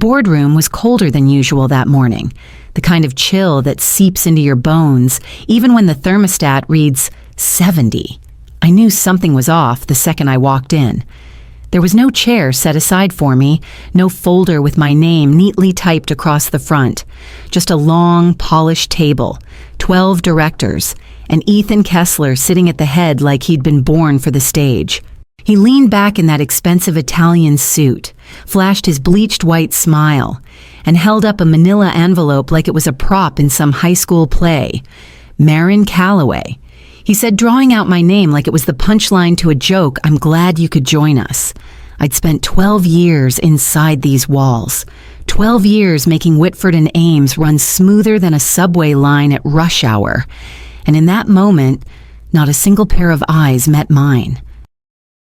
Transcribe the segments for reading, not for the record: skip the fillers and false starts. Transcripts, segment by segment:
boardroom was colder than usual that morning, the kind of chill that seeps into your bones even when the thermostat reads 70. I knew something was off the second I walked in. There was no chair set aside for me, no folder with my name neatly typed across the front, just a long, polished table, 12 directors, and Ethan Kessler sitting at the head like he'd been born for the stage. He leaned back in that expensive Italian suit, flashed his bleached white smile, and held up a manila envelope like it was a prop in some high school play. Marin Calloway. He said, drawing out my name like it was the punchline to a joke, "I'm glad you could join us." I'd spent 12 years inside these walls. 12 years making Whitford and Ames run smoother than a subway line at rush hour. And in that moment, not a single pair of eyes met mine.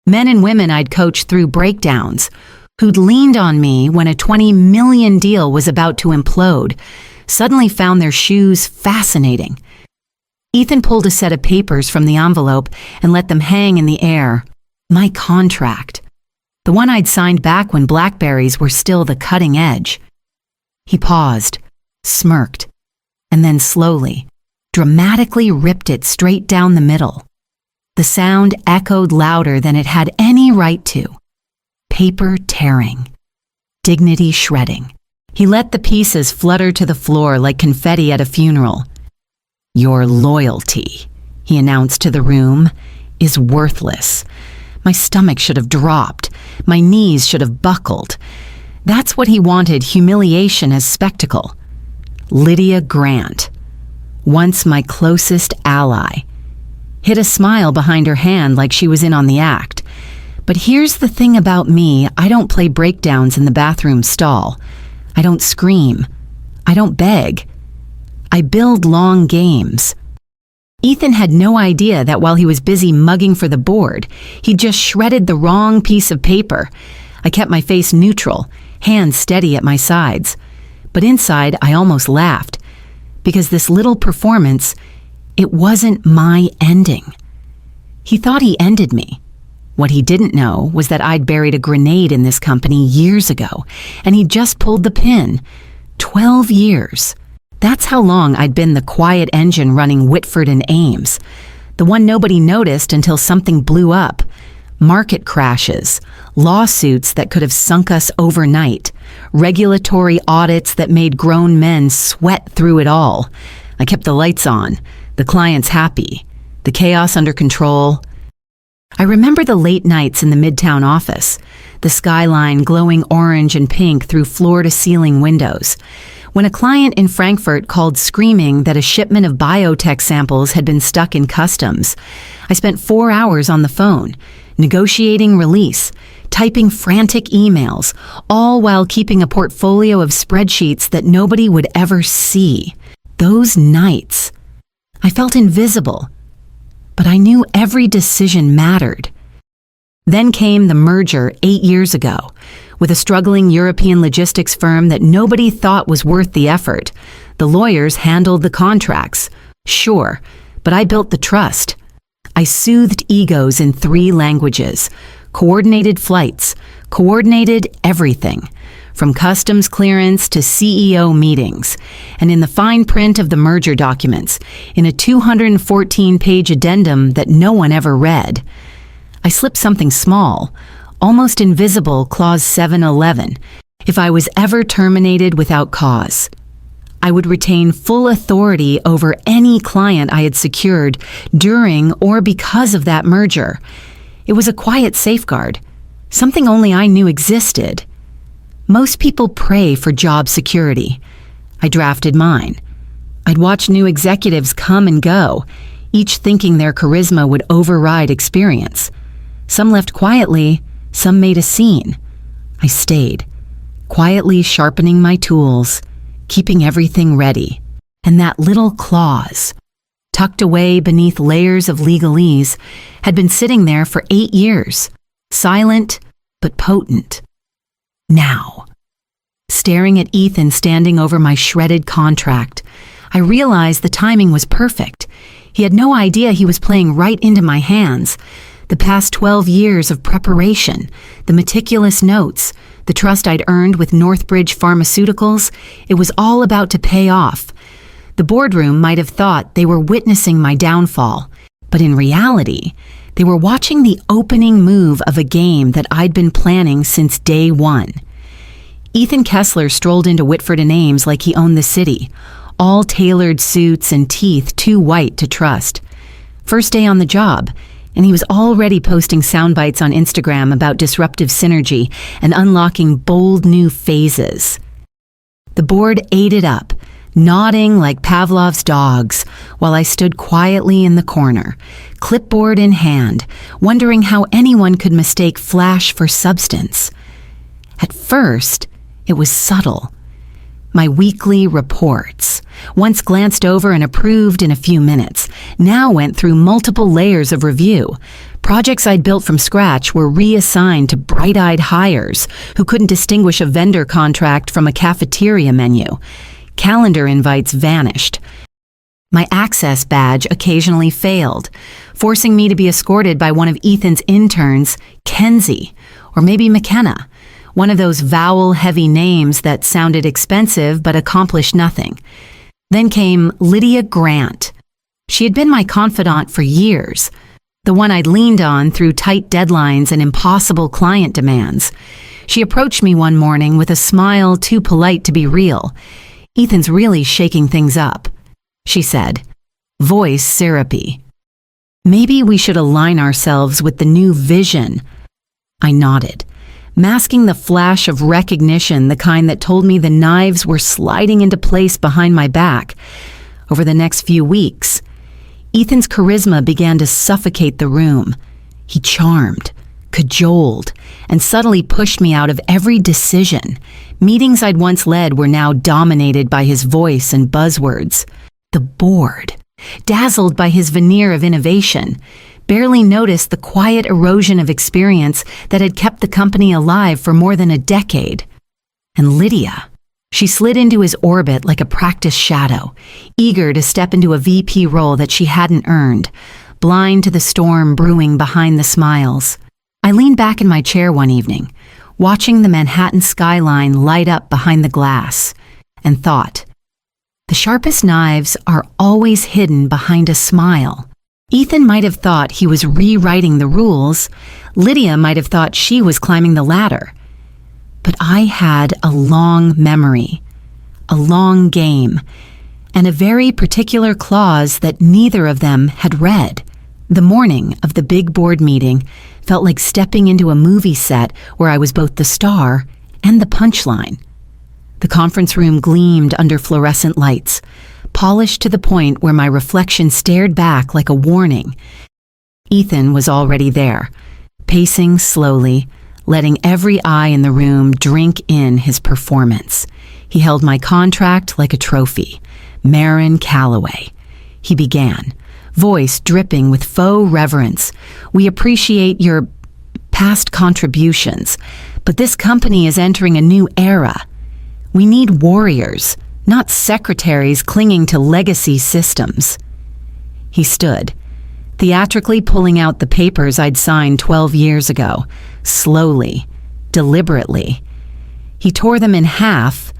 Men and women I'd coached through breakdowns, who'd leaned on me when a 20 million deal was about to implode, suddenly found their shoes fascinating. Ethan pulled a set of papers from the envelope and let them hang in the air. My contract. The one I'd signed back when BlackBerrys were still the cutting edge. He paused, smirked, and then slowly, dramatically ripped it straight down the middle. The sound echoed louder than it had any right to. Paper tearing. Dignity shredding. He let the pieces flutter to the floor like confetti at a funeral. "Your loyalty," he announced to the room, "is worthless." My stomach should have dropped. My knees should have buckled. That's what he wanted, humiliation as spectacle. Lydia Grant, once my closest ally, hid a smile behind her hand like she was in on the act. But here's the thing about me, I don't play breakdowns in the bathroom stall. I don't scream. I don't beg. I build long games. Ethan had no idea that while he was busy mugging for the board, he'd just shredded the wrong piece of paper. I kept my face neutral, hands steady at my sides. But inside, I almost laughed, because this little performance, it wasn't my ending. He thought he ended me. What he didn't know was that I'd buried a grenade in this company years ago, and he'd just pulled the pin. 12 years. That's how long I'd been the quiet engine running Whitford and Ames, the one nobody noticed until something blew up. Market crashes, lawsuits that could have sunk us overnight, regulatory audits that made grown men sweat through it all. I kept the lights on, the clients happy, the chaos under control. I remember the late nights in the Midtown office, the skyline glowing orange and pink through floor-to-ceiling windows. When a client in Frankfurt called screaming that a shipment of biotech samples had been stuck in customs, I spent 4 hours on the phone, negotiating release, typing frantic emails, all while keeping a portfolio of spreadsheets that nobody would ever see. Those nights, I felt invisible, but I knew every decision mattered. Then came the merger 8 years ago, with a struggling European logistics firm that nobody thought was worth the effort. The lawyers handled the contracts. Sure, but I built the trust. I soothed egos in 3 languages, coordinated flights, coordinated everything, from customs clearance to CEO meetings, and in the fine print of the merger documents, in a 214-page addendum that no one ever read. I slipped something small, almost invisible, Clause 711. If I was ever terminated without cause, I would retain full authority over any client I had secured during or because of that merger. It was a quiet safeguard, something only I knew existed. Most people pray for job security. I drafted mine. I'd watch new executives come and go, each thinking their charisma would override experience. Some left quietly, some made a scene. I stayed, quietly sharpening my tools, keeping everything ready. And that little clause, tucked away beneath layers of legalese, had been sitting there for 8 years, silent but potent. Now, staring at Ethan standing over my shredded contract, I realized the timing was perfect. He had no idea he was playing right into my hands. The past 12 years of preparation, the meticulous notes, The trust I'd earned with Northbridge Pharmaceuticals, it was all about to pay off. The boardroom might have thought they were witnessing my downfall, but in reality, they were watching the opening move of a game that I'd been planning since day one. Ethan Kessler strolled into Whitford and Ames like he owned the city, all tailored suits and teeth too white to trust. First day on the job, and he was already posting sound bites on Instagram about disruptive synergy and unlocking bold new phases. The board ate it up, nodding like Pavlov's dogs, while I stood quietly in the corner, clipboard in hand, wondering how anyone could mistake flash for substance. At first, it was subtle. My weekly reports, once glanced over and approved in a few minutes, now went through multiple layers of review. Projects I'd built from scratch were reassigned to bright-eyed hires who couldn't distinguish a vendor contract from a cafeteria menu. Calendar invites vanished. My access badge occasionally failed, forcing me to be escorted by one of Ethan's interns, Kenzie, or maybe McKenna, one of those vowel-heavy names that sounded expensive but accomplished nothing. Then came Lydia Grant. She had been my confidant for years, the one I'd leaned on through tight deadlines and impossible client demands. She approached me one morning with a smile too polite to be real. "Ethan's really shaking things up," she said, voice syrupy. "Maybe we should align ourselves with the new vision." I nodded, masking the flash of recognition, the kind that told me the knives were sliding into place behind my back. Over the next few weeks, Ethan's charisma began to suffocate the room. He charmed, cajoled, and subtly pushed me out of every decision. Meetings I'd once led were now dominated by his voice and buzzwords. The board, dazzled by his veneer of innovation, barely noticed the quiet erosion of experience that had kept the company alive for more than a decade. And Lydia, she slid into his orbit like a practiced shadow, eager to step into a VP role that she hadn't earned, blind to the storm brewing behind the smiles. I leaned back in my chair one evening, watching the Manhattan skyline light up behind the glass, and thought, the sharpest knives are always hidden behind a smile. Ethan might have thought he was rewriting the rules. Lydia might have thought she was climbing the ladder. But I had a long memory, a long game, and a very particular clause that neither of them had read. The morning of the big board meeting felt like stepping into a movie set where I was both the star and the punchline. The conference room gleamed under fluorescent lights, polished to the point where my reflection stared back like a warning. Ethan was already there, pacing slowly, letting every eye in the room drink in his performance. He held my contract like a trophy. Marin Calloway. He began, voice dripping with faux reverence. "We appreciate your past contributions, but this company is entering a new era. We need warriors, not secretaries clinging to legacy systems." He stood, theatrically pulling out the papers I'd signed 12 years ago, slowly, deliberately. He tore them in half.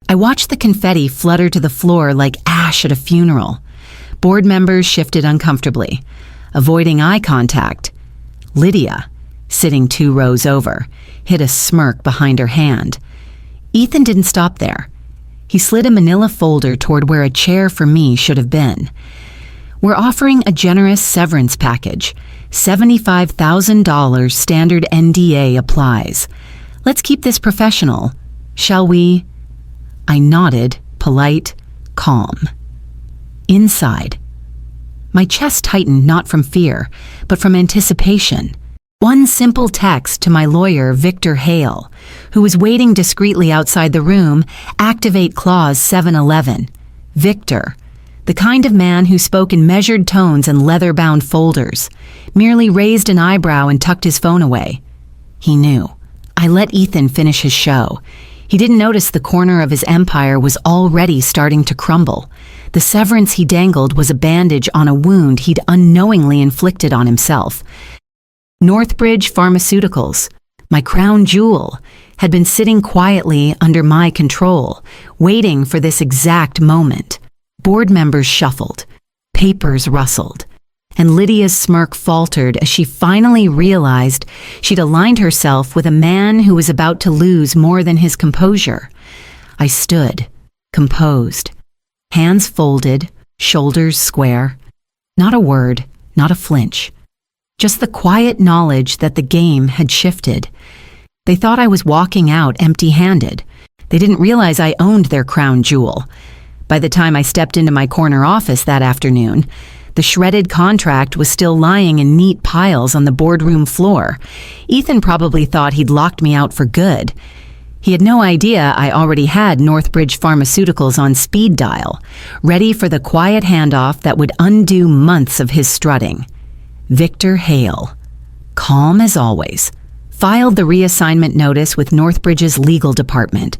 I watched the confetti flutter to the floor like ash at a funeral. Board members shifted uncomfortably, avoiding eye contact. Lydia, sitting 2 rows over, hid a smirk behind her hand. Ethan didn't stop there. He slid a manila folder toward where a chair for me should have been. "We're offering a generous severance package. $75,000 standard NDA applies. Let's keep this professional, shall we?" I nodded, polite, calm. Inside, my chest tightened not from fear, but from anticipation. One simple text to my lawyer, Victor Hale, who was waiting discreetly outside the room, activate clause 711. Victor, the kind of man who spoke in measured tones and leather-bound folders, merely raised an eyebrow and tucked his phone away. He knew. I let Ethan finish his show. He didn't notice the corner of his empire was already starting to crumble. The severance he dangled was a bandage on a wound he'd unknowingly inflicted on himself. Northbridge Pharmaceuticals, My crown jewel had been sitting quietly under my control, waiting for this exact moment. Board members shuffled, papers rustled, and Lydia's smirk faltered as she finally realized she'd aligned herself with a man who was about to lose more than his composure. I stood, composed, hands folded, shoulders square. Not a word, not a flinch. Just the quiet knowledge that the game had shifted. They thought I was walking out empty-handed. They didn't realize I owned their crown jewel. By the time I stepped into my corner office that afternoon, the shredded contract was still lying in neat piles on the boardroom floor. Ethan probably thought he'd locked me out for good. He had no idea I already had Northbridge Pharmaceuticals on speed dial, ready for the quiet handoff that would undo months of his strutting. Victor Hale, calm as always, filed the reassignment notice with Northbridge's legal department.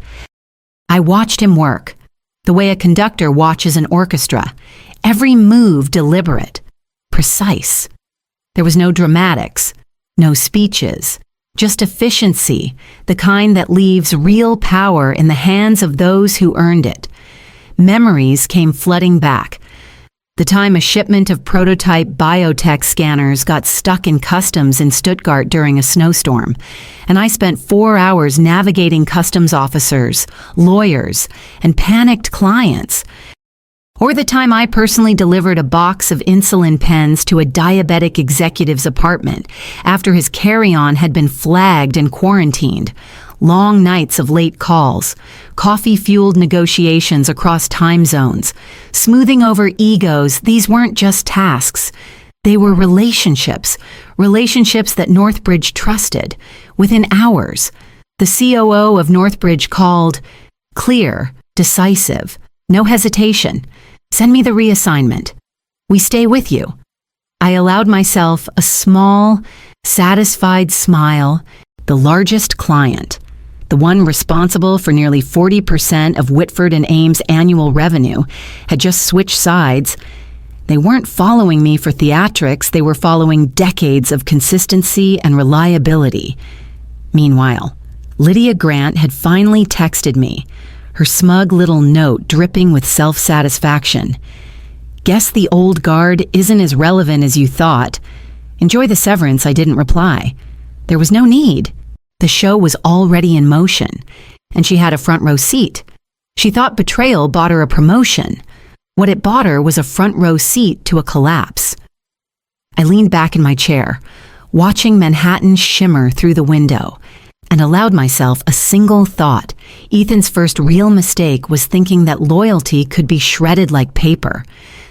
I watched him work, the way a conductor watches an orchestra, every move deliberate, precise. There was no dramatics, no speeches, just efficiency, the kind that leaves real power in the hands of those who earned it. Memories came flooding back. The time a shipment of prototype biotech scanners got stuck in customs in Stuttgart during a snowstorm, and I spent 4 hours navigating customs officers, lawyers, and panicked clients. Or the time I personally delivered a box of insulin pens to a diabetic executive's apartment after his carry-on had been flagged and quarantined. Long nights of late calls, coffee-fueled negotiations across time zones, smoothing over egos. These weren't just tasks. They were relationships that Northbridge trusted. Within hours, the COO of Northbridge called, clear, decisive, no hesitation. Send me the reassignment. We stay with you. I allowed myself a small, satisfied smile. The largest client, the one responsible for nearly 40% of Whitford and Ames' annual revenue, had just switched sides. They weren't following me for theatrics, they were following decades of consistency and reliability. Meanwhile, Lydia Grant had finally texted me, her smug little note dripping with self-satisfaction. Guess the old guard isn't as relevant as you thought. Enjoy the severance. I didn't reply. There was no need. The show was already in motion, and she had a front row seat. She thought betrayal bought her a promotion. What it bought her was a front row seat to a collapse. I leaned back in my chair, watching Manhattan shimmer through the window, and allowed myself a single thought. Ethan's first real mistake was thinking that loyalty could be shredded like paper.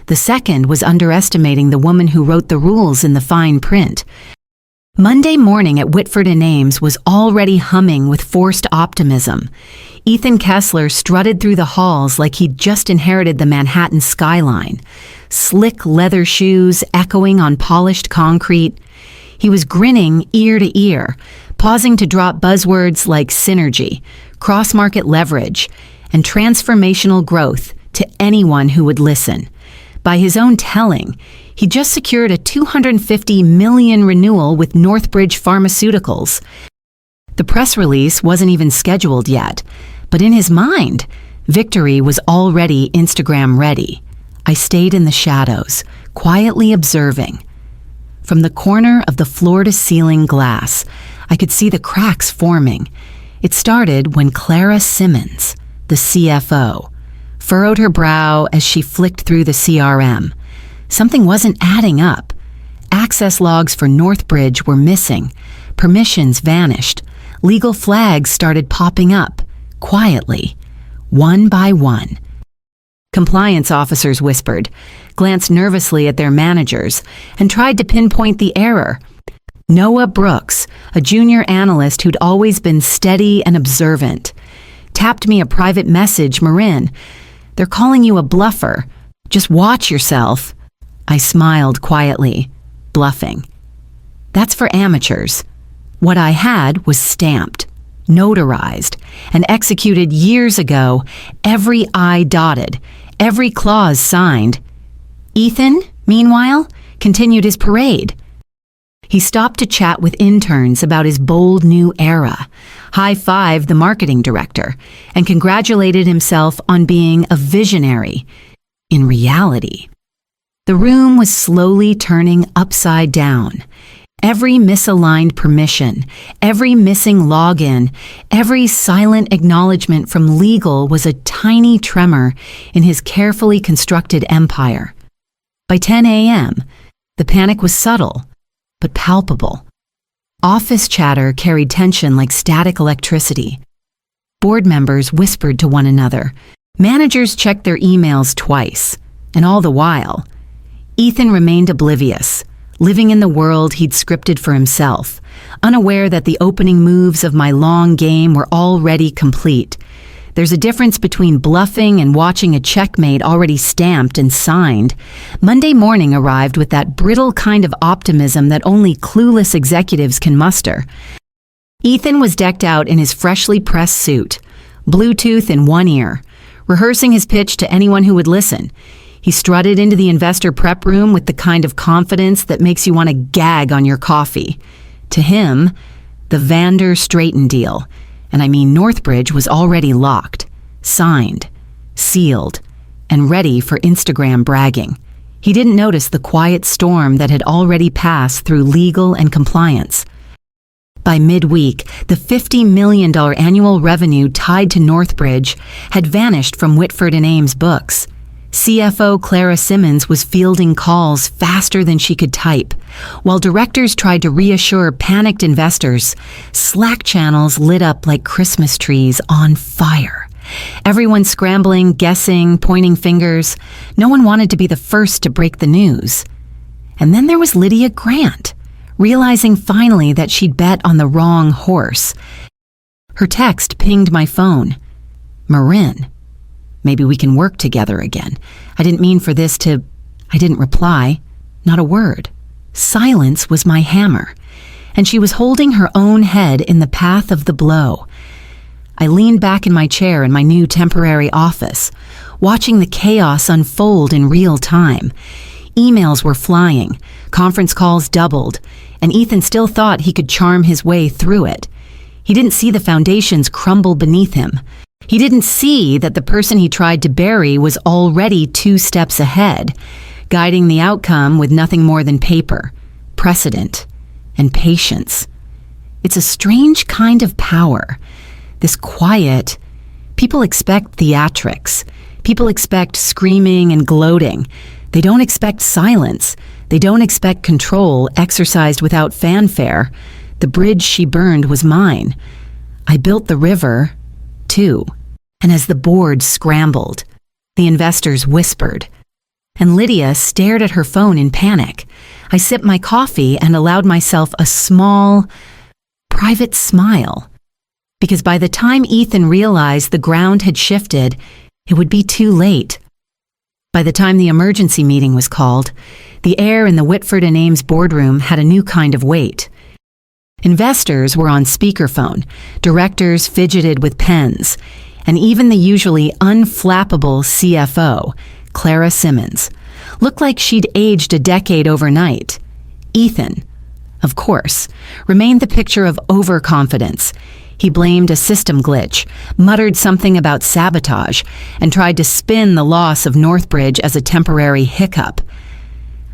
The second was underestimating the woman who wrote the rules in the fine print. Monday morning at Whitford and Ames was already humming with forced optimism. Ethan Kessler strutted through the halls like he'd just inherited the Manhattan skyline. Slick leather shoes echoing on polished concrete. He was grinning ear to ear, pausing to drop buzzwords like synergy, cross-market leverage, and transformational growth to anyone who would listen. By his own telling, he just secured a $250 million renewal with Northbridge Pharmaceuticals. The press release wasn't even scheduled yet, but in his mind, victory was already Instagram ready. I stayed in the shadows, quietly observing. From the corner of the floor-to-ceiling glass, I could see the cracks forming. It started when Clara Simmons, the CFO, furrowed her brow as she flicked through the CRM. Something wasn't adding up. Access logs for Northbridge were missing. Permissions vanished. Legal flags started popping up, quietly, one by one. Compliance officers whispered, glanced nervously at their managers, and tried to pinpoint the error. Noah Brooks, a junior analyst who'd always been steady and observant, tapped me a private message. Marin, they're calling you a bluffer. Just watch yourself. I smiled quietly, bluffing. That's for amateurs. What I had was stamped, notarized, and executed years ago, every I dotted, every clause signed. Ethan, meanwhile, continued his parade. He stopped to chat with interns about his bold new era, high-fived the marketing director, and congratulated himself on being a visionary. In reality, the room was slowly turning upside down. Every misaligned permission, every missing login, every silent acknowledgement from legal was a tiny tremor in his carefully constructed empire. By 10 a.m., the panic was subtle, but palpable. Office chatter carried tension like static electricity. Board members whispered to one another. Managers checked their emails twice, and all the while, Ethan remained oblivious, living in the world he'd scripted for himself, unaware that the opening moves of my long game were already complete. There's a difference between bluffing and watching a checkmate already stamped and signed. Monday morning arrived with that brittle kind of optimism that only clueless executives can muster. Ethan was decked out in his freshly pressed suit, Bluetooth in one ear, rehearsing his pitch to anyone who would listen. He strutted into the investor prep room with the kind of confidence that makes you want to gag on your coffee. To him, the Vander Straighten deal, and I mean Northbridge, was already locked, signed, sealed, and ready for Instagram bragging. He didn't notice the quiet storm that had already passed through legal and compliance. By midweek, the $50 million annual revenue tied to Northbridge had vanished from Whitford and Ames' books. CFO Clara Simmons was fielding calls faster than she could type. While directors tried to reassure panicked investors, Slack channels lit up like Christmas trees on fire. Everyone scrambling, guessing, pointing fingers. No one wanted to be the first to break the news. And then there was Lydia Grant, realizing finally that she'd bet on the wrong horse. Her text pinged my phone. "Marin, maybe we can work together again. I didn't mean for this to..." I didn't reply. Not a word. Silence was my hammer, and she was holding her own head in the path of the blow. I leaned back in my chair in my new temporary office, watching the chaos unfold in real time. Emails were flying, conference calls doubled, and Ethan still thought he could charm his way through it. He didn't see the foundations crumble beneath him. He didn't see that the person he tried to bury was already 2 steps ahead, guiding the outcome with nothing more than paper, precedent, and patience. It's a strange kind of power. This quiet, people expect theatrics. People expect screaming and gloating. They don't expect silence. They don't expect control exercised without fanfare. The bridge she burned was mine. I built the river, too. And as the board scrambled, the investors whispered, and Lydia stared at her phone in panic. I sipped my coffee and allowed myself a small, private smile, because by the time Ethan realized the ground had shifted, it would be too late. By the time the emergency meeting was called, the air in the Whitford and Ames boardroom had a new kind of weight. Investors were on speakerphone, directors fidgeted with pens, and even the usually unflappable CFO, Clara Simmons, looked like she'd aged a decade overnight. Ethan, of course, remained the picture of overconfidence. He blamed a system glitch, muttered something about sabotage, and tried to spin the loss of Northbridge as a temporary hiccup.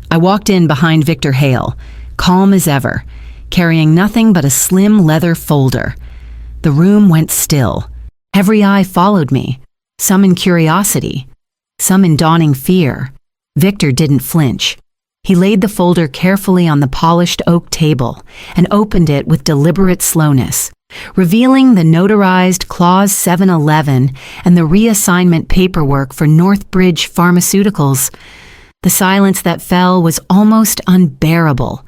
I walked in behind Victor Hale, calm as ever, carrying nothing but a slim leather folder. The room went still. Every eye followed me, some in curiosity, some in dawning fear. Victor didn't flinch. He laid the folder carefully on the polished oak table and opened it with deliberate slowness, revealing the notarized Clause 711 and the reassignment paperwork for Northbridge Pharmaceuticals. The silence that fell was almost unbearable.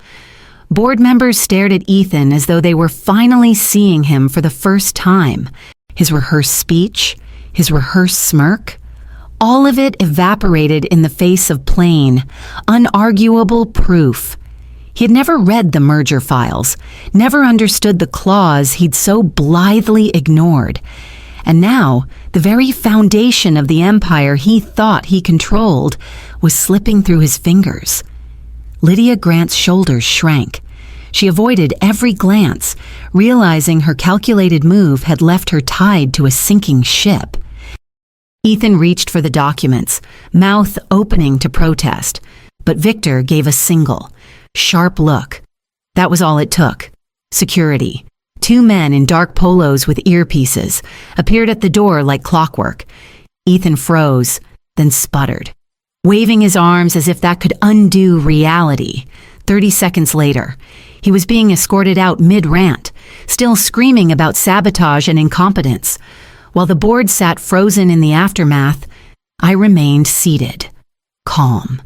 Board members stared at Ethan as though they were finally seeing him for the first time. His rehearsed speech, his rehearsed smirk, all of it evaporated in the face of plain, unarguable proof. He had never read the merger files, never understood the clause he'd so blithely ignored. And now, the very foundation of the empire he thought he controlled was slipping through his fingers. Lydia Grant's shoulders shrank. She avoided every glance, realizing her calculated move had left her tied to a sinking ship. Ethan reached for the documents, mouth opening to protest, but Victor gave a single, sharp look. That was all it took. Security. 2 men in dark polos with earpieces appeared at the door like clockwork. Ethan froze, then sputtered, waving his arms as if that could undo reality. 30 seconds later, he was being escorted out mid-rant, still screaming about sabotage and incompetence. While the board sat frozen in the aftermath, I remained seated, calm,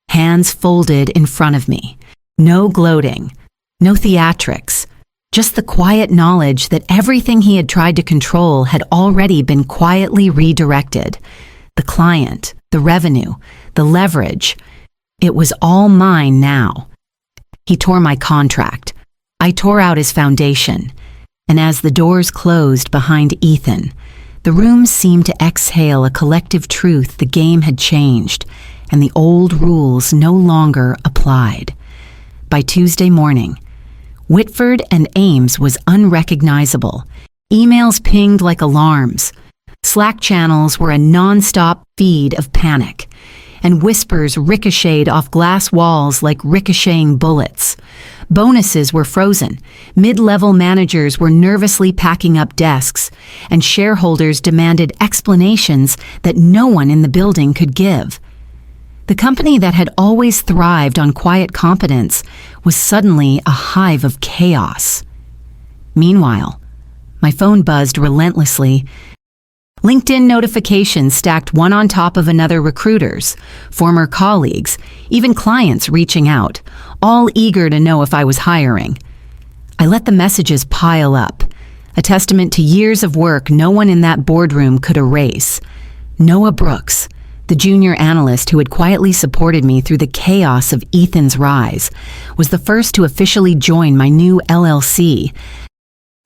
hands folded in front of me. No gloating, no theatrics, just the quiet knowledge that everything he had tried to control had already been quietly redirected. The client, the revenue, the leverage, it was all mine now. He tore my contract. I tore out his foundation. And as the doors closed behind Ethan, the room seemed to exhale a collective truth: the game had changed, and the old rules no longer applied. By Tuesday morning, Whitford and Ames was unrecognizable. Emails pinged like alarms. Slack channels were a non-stop feed of panic, and whispers ricocheted off glass walls like ricocheting bullets. Bonuses were frozen, mid-level managers were nervously packing up desks, and shareholders demanded explanations that no one in the building could give. The company that had always thrived on quiet competence was suddenly a hive of chaos. Meanwhile, my phone buzzed relentlessly. LinkedIn notifications stacked one on top of another: recruiters, former colleagues, even clients reaching out, all eager to know if I was hiring. I let the messages pile up, a testament to years of work no one in that boardroom could erase. Noah Brooks, the junior analyst who had quietly supported me through the chaos of Ethan's rise, was the first to officially join my new LLC.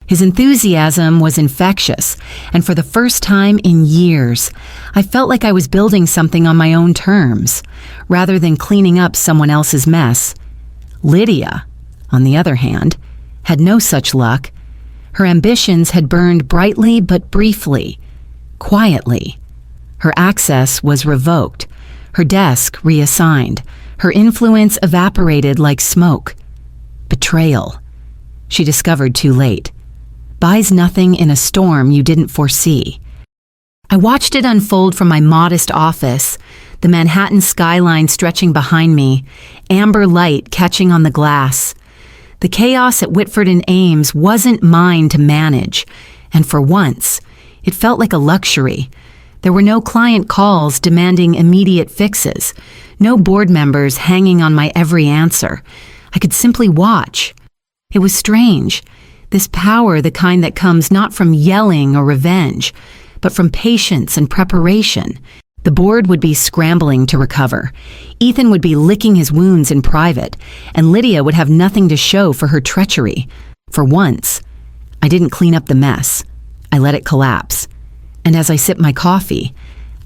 His enthusiasm was infectious, and for the first time in years, I felt like I was building something on my own terms, rather than cleaning up someone else's mess. Lydia, on the other hand, had no such luck. Her ambitions had burned brightly but briefly, quietly. Her access was revoked, her desk reassigned, her influence evaporated like smoke. Betrayal, she discovered too late, buys nothing in a storm you didn't foresee. I watched it unfold from my modest office, the Manhattan skyline stretching behind me, amber light catching on the glass. The chaos at Whitford and Ames wasn't mine to manage, and for once, it felt like a luxury. There were no client calls demanding immediate fixes, no board members hanging on my every answer. I could simply watch. It was strange. This power, the kind that comes not from yelling or revenge, but from patience and preparation. The board would be scrambling to recover. Ethan would be licking his wounds in private, and Lydia would have nothing to show for her treachery. For once, I didn't clean up the mess. I let it collapse. And as I sipped my coffee,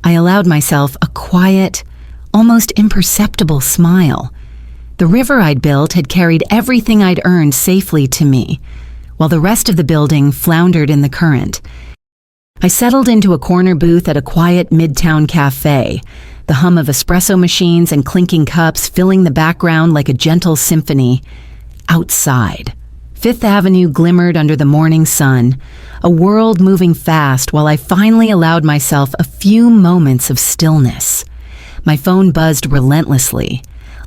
I allowed myself a quiet, almost imperceptible smile. The river I'd built had carried everything I'd earned safely to me, while the rest of the building floundered in the current. I settled into a corner booth at a quiet midtown cafe, the hum of espresso machines and clinking cups filling the background like a gentle symphony. Outside, Fifth Avenue glimmered under the morning sun, a world moving fast while I finally allowed myself a few moments of stillness. My phone buzzed relentlessly.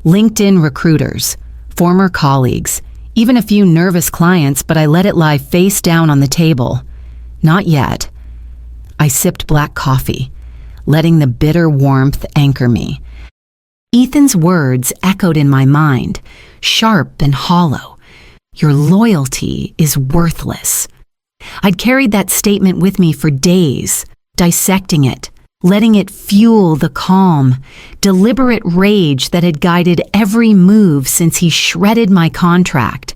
LinkedIn recruiters, former colleagues, even a few nervous clients, but I let it lie face down on the table. Not yet. I sipped black coffee, letting the bitter warmth anchor me. Ethan's words echoed in my mind, sharp and hollow. Your loyalty is worthless. I'd carried that statement with me for days, dissecting it, letting it fuel the calm, deliberate rage that had guided every move since he shredded my contract.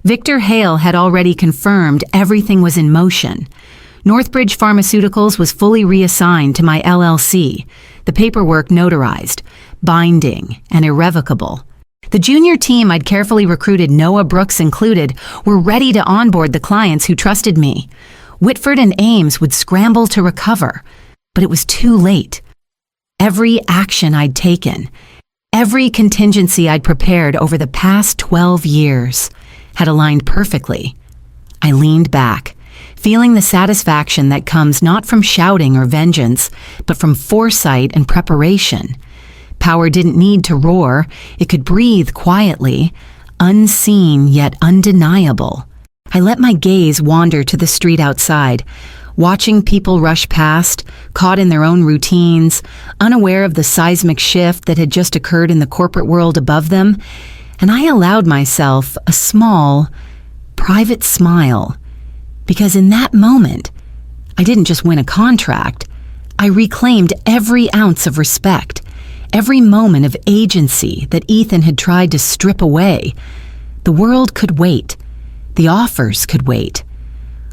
Victor Hale had already confirmed everything was in motion. Northbridge Pharmaceuticals was fully reassigned to my LLC, the paperwork notarized, binding and irrevocable. The junior team I'd carefully recruited, Noah Brooks included, were ready to onboard the clients who trusted me. Whitford and Ames would scramble to recover, but it was too late. Every action I'd taken, every contingency I'd prepared over the past 12 years had aligned perfectly. I leaned back, feeling the satisfaction that comes not from shouting or vengeance, but from foresight and preparation. Power didn't need to roar, it could breathe quietly, unseen yet undeniable. I let my gaze wander to the street outside, watching people rush past, caught in their own routines, unaware of the seismic shift that had just occurred in the corporate world above them, and I allowed myself a small, private smile, because in that moment, I didn't just win a contract, I reclaimed every ounce of respect, every moment of agency that Ethan had tried to strip away. The world could wait. The offers could wait.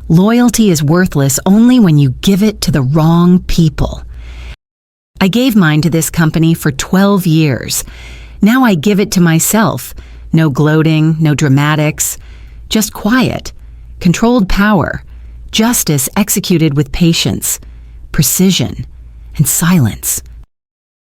Loyalty is worthless only when you give it to the wrong people. I gave mine to this company for 12 years. Now I give it to myself. No gloating, no dramatics, just quiet, controlled power, justice executed with patience, precision, and silence.